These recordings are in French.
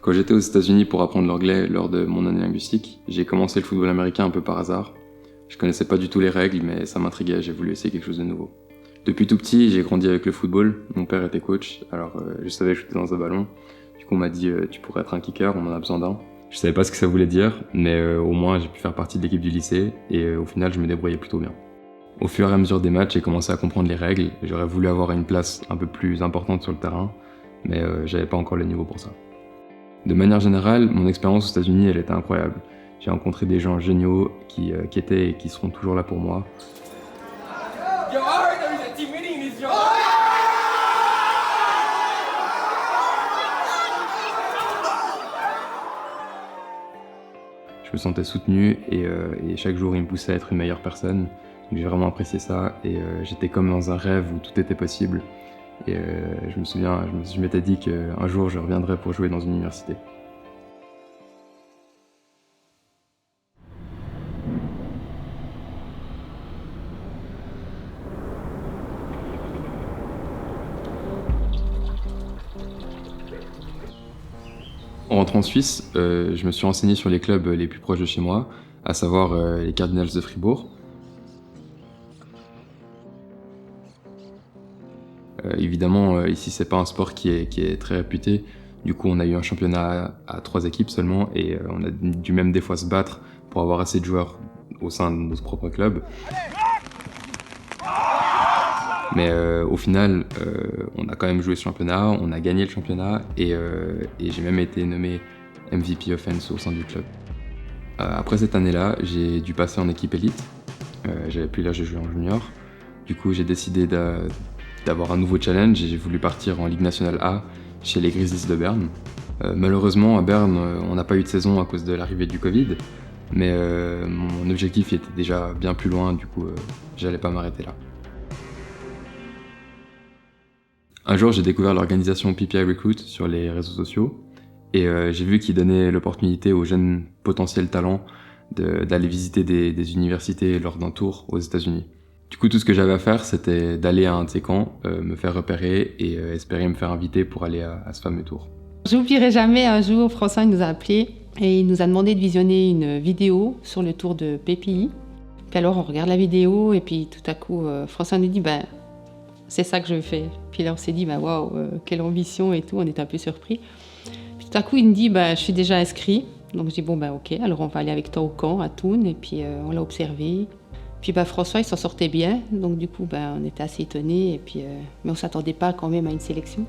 Quand j'étais aux États-Unis pour apprendre l'anglais lors de mon année linguistique, j'ai commencé le football américain un peu par hasard. Je connaissais pas du tout les règles, mais ça m'intriguait, j'ai voulu essayer quelque chose de nouveau. Depuis tout petit, j'ai grandi avec le football. Mon père était coach, alors je savais shooter dans un ballon. Du coup, on m'a dit tu pourrais être un kicker, on en a besoin d'un. Je savais pas ce que ça voulait dire, mais au moins j'ai pu faire partie de l'équipe du lycée et au final je me débrouillais plutôt bien. Au fur et à mesure des matchs, j'ai commencé à comprendre les règles. J'aurais voulu avoir une place un peu plus importante sur le terrain, mais j'avais pas encore le niveau pour ça. De manière générale, mon expérience aux États-Unis, elle était incroyable. J'ai rencontré des gens géniaux qui étaient et qui seront toujours là pour moi. Je me sentais soutenu et chaque jour, il me poussait à être une meilleure personne. Donc j'ai vraiment apprécié ça et j'étais comme dans un rêve où tout était possible. Et je me souviens, je m'étais dit qu'un jour, je reviendrais pour jouer dans une université. En rentrant en Suisse, je me suis renseigné sur les clubs les plus proches de chez moi, à savoir les Cardinals de Fribourg. Évidemment, ici, c'est pas un sport qui est très réputé. Du coup, on a eu un championnat à 3 équipes seulement et on a dû même des fois se battre pour avoir assez de joueurs au sein de notre propre club. Mais au final, on a quand même joué ce championnat, on a gagné le championnat et j'ai même été nommé MVP Offense au sein du club. Après cette année-là, j'ai dû passer en équipe élite. J'avais plus l'âge de jouer en junior. Du coup, j'ai décidé d'avoir un nouveau challenge et j'ai voulu partir en Ligue nationale A chez les Grizzlies de Berne. Malheureusement, à Berne, on n'a pas eu de saison à cause de l'arrivée du Covid, mais mon objectif était déjà bien plus loin, du coup, j'allais pas m'arrêter là. Un jour, j'ai découvert l'organisation PPI Recruit sur les réseaux sociaux et j'ai vu qu'ils donnaient l'opportunité aux jeunes potentiels talents d'aller visiter des universités lors d'un tour aux États-Unis. Du coup, tout ce que j'avais à faire, c'était d'aller à un de ces camps, me faire repérer et espérer me faire inviter pour aller à ce fameux tour. J'oublierai jamais, un jour, François nous a appelés et il nous a demandé de visionner une vidéo sur le tour de PPI. Puis alors, on regarde la vidéo et puis tout à coup, François nous dit c'est ça que je fais. Puis là, on s'est dit waouh, quelle ambition et tout, on était un peu surpris. Puis tout à coup, il me dit je suis déjà inscrit. Donc je dis ok, alors on va aller avec toi au camp à Thun et puis on l'a observé. Puis François, il s'en sortait bien, donc du coup, on était assez étonnés, et puis, mais on ne s'attendait pas quand même à une sélection.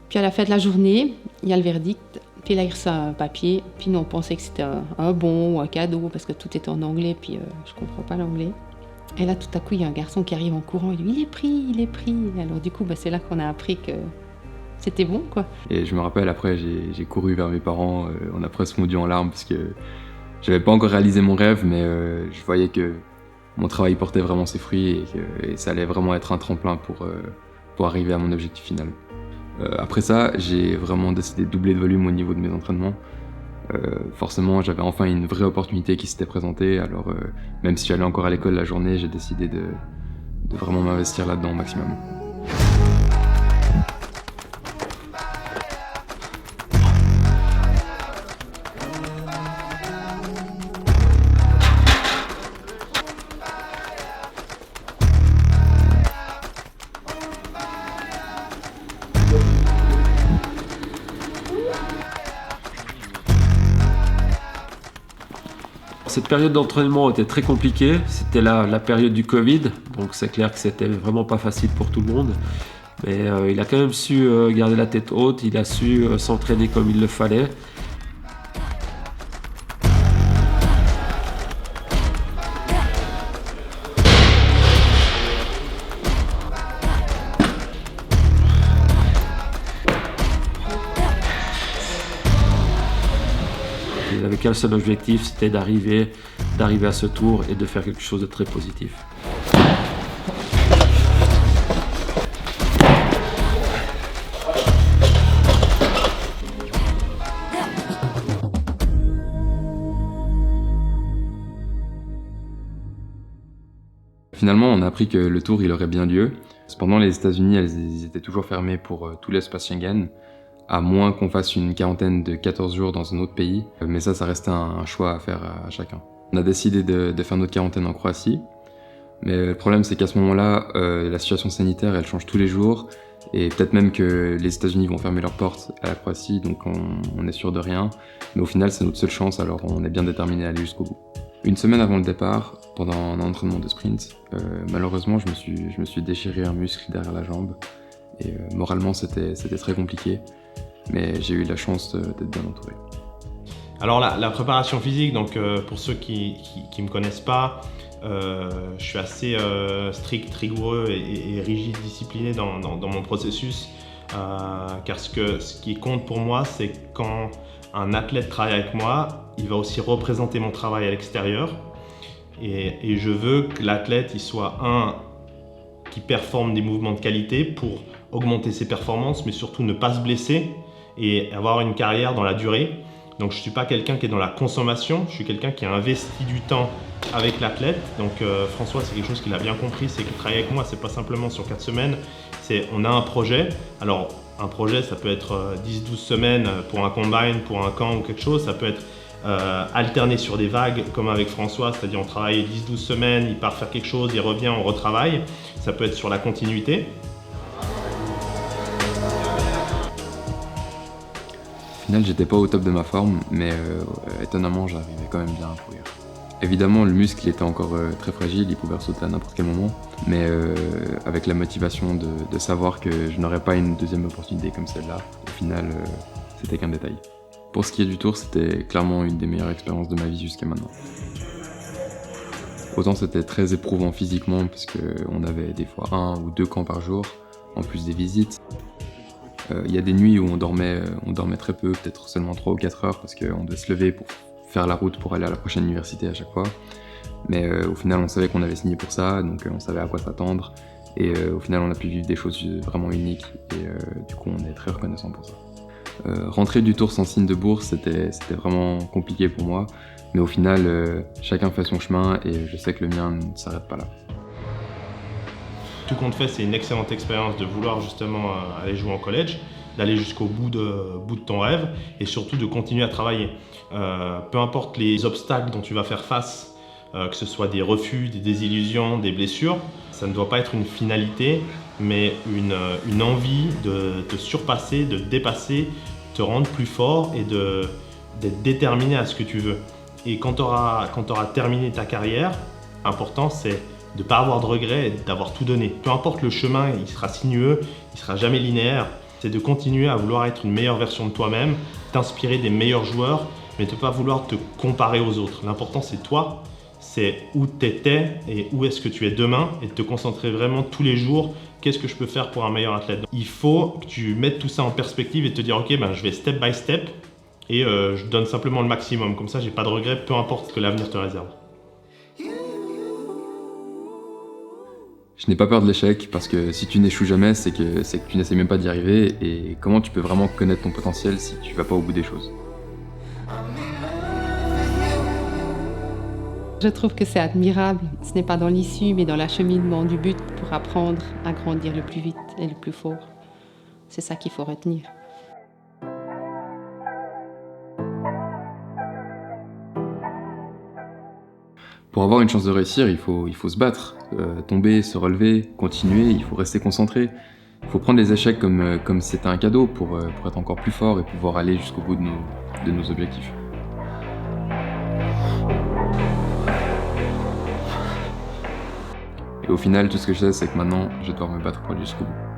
Puis à la fin de la journée, il y a le verdict, puis là, il reçoit un papier, puis nous, on pensait que c'était un bon ou un cadeau, parce que tout était en anglais, puis je ne comprends pas l'anglais. Et là, tout à coup, il y a un garçon qui arrive en courant, il dit « il est pris !» Alors du coup, c'est là qu'on a appris que c'était bon, quoi. Et je me rappelle, après, j'ai couru vers mes parents, on a presque fondu en larmes, parce que j'avais pas encore réalisé mon rêve, mais je voyais que mon travail portait vraiment ses fruits et ça allait vraiment être un tremplin pour arriver à mon objectif final. Après ça, j'ai vraiment décidé de doubler de volume au niveau de mes entraînements. Forcément, j'avais enfin une vraie opportunité qui s'était présentée, alors même si j'allais encore à l'école la journée, j'ai décidé de vraiment m'investir là-dedans au maximum. Cette période d'entraînement était très compliquée, c'était la période du Covid, donc c'est clair que c'était vraiment pas facile pour tout le monde. Mais il a quand même su garder la tête haute, il a su s'entraîner comme il le fallait. Il n'avait qu'un seul objectif, c'était d'arriver à ce tour et de faire quelque chose de très positif. Finalement, on a appris que le tour il aurait bien lieu. Cependant, les États-Unis, ils étaient toujours fermés pour tout l'espace Schengen, à moins qu'on fasse une quarantaine de 14 jours dans un autre pays. Mais ça restait un choix à faire à chacun. On a décidé de faire notre quarantaine en Croatie. Mais le problème, c'est qu'à ce moment-là, la situation sanitaire, elle change tous les jours. Et peut-être même que les États-Unis vont fermer leurs portes à la Croatie, donc on est sûr de rien. Mais au final, c'est notre seule chance, alors on est bien déterminé à aller jusqu'au bout. Une semaine avant le départ, pendant un entraînement de sprint, malheureusement, je me suis déchiré un muscle derrière la jambe. Et moralement, c'était très compliqué. Mais j'ai eu la chance d'être bien entouré. Alors la préparation physique, donc pour ceux qui me connaissent pas, je suis assez strict, rigoureux et rigide, discipliné dans mon processus, car ce qui compte pour moi, c'est quand un athlète travaille avec moi, il va aussi représenter mon travail à l'extérieur, et je veux que l'athlète il soit qui performe des mouvements de qualité pour augmenter ses performances, mais surtout ne pas se blesser et avoir une carrière dans la durée. Donc je ne suis pas quelqu'un qui est dans la consommation, je suis quelqu'un qui a investi du temps avec l'athlète. Donc François, c'est quelque chose qu'il a bien compris, c'est qu'il travaille avec moi, c'est pas simplement sur 4 semaines, on a un projet. Alors un projet, ça peut être 10-12 semaines pour un combine, pour un camp ou quelque chose, ça peut être alterné sur des vagues comme avec François, c'est-à-dire on travaille 10-12 semaines, il part faire quelque chose, il revient, on retravaille. Ça peut être sur la continuité. Au final, j'étais pas au top de ma forme, mais étonnamment, j'arrivais quand même bien à courir. Évidemment, le muscle était encore très fragile, il pouvait sauter à n'importe quel moment, mais avec la motivation de savoir que je n'aurais pas une deuxième opportunité comme celle-là, au final, c'était qu'un détail. Pour ce qui est du Tour, c'était clairement une des meilleures expériences de ma vie jusqu'à maintenant. Autant c'était très éprouvant physiquement, parce qu'on avait des fois 1 ou 2 camps par jour, en plus des visites. Il y a des nuits où on dormait très peu, peut-être seulement 3 ou 4 heures, parce qu'on devait se lever pour faire la route pour aller à la prochaine université à chaque fois. Mais au final, on savait qu'on avait signé pour ça, donc on savait à quoi s'attendre. Et au final, on a pu vivre des choses vraiment uniques, et du coup, on est très reconnaissant pour ça. Rentrer du Tour sans signe de bourse, c'était vraiment compliqué pour moi. Mais au final, chacun fait son chemin, et je sais que le mien ne s'arrête pas là. Tout compte fait, c'est une excellente expérience de vouloir justement aller jouer en college, d'aller jusqu'au bout de ton rêve et surtout de continuer à travailler. Peu importe les obstacles dont tu vas faire face, que ce soit des refus, des désillusions, des blessures, ça ne doit pas être une finalité, mais une envie de te surpasser, de dépasser, te rendre plus fort et d'être déterminé à ce que tu veux. Et quand tu auras terminé ta carrière, l'important c'est de ne pas avoir de regrets et d'avoir tout donné. Peu importe le chemin, il sera sinueux, il ne sera jamais linéaire. C'est de continuer à vouloir être une meilleure version de toi-même, t'inspirer des meilleurs joueurs, mais de ne pas vouloir te comparer aux autres. L'important c'est toi, c'est où tu étais et où est-ce que tu es demain, et de te concentrer vraiment tous les jours, qu'est-ce que je peux faire pour un meilleur athlète. Il faut que tu mettes tout ça en perspective et te dire ok, je vais step by step et je donne simplement le maximum. Comme ça, j'ai pas de regrets, peu importe ce que l'avenir te réserve. Je n'ai pas peur de l'échec, parce que si tu n'échoues jamais, c'est que tu n'essaies même pas d'y arriver, et comment tu peux vraiment connaître ton potentiel si tu vas pas au bout des choses? Je trouve que c'est admirable. Ce n'est pas dans l'issue, mais dans l'acheminement du but pour apprendre à grandir le plus vite et le plus fort. C'est ça qu'il faut retenir. Pour avoir une chance de réussir, il faut se battre, tomber, se relever, continuer, il faut rester concentré. Il faut prendre les échecs comme c'était un cadeau pour être encore plus fort et pouvoir aller jusqu'au bout de nos objectifs. Et au final, tout ce que je sais, c'est que maintenant, je dois me battre pour aller jusqu'au bout.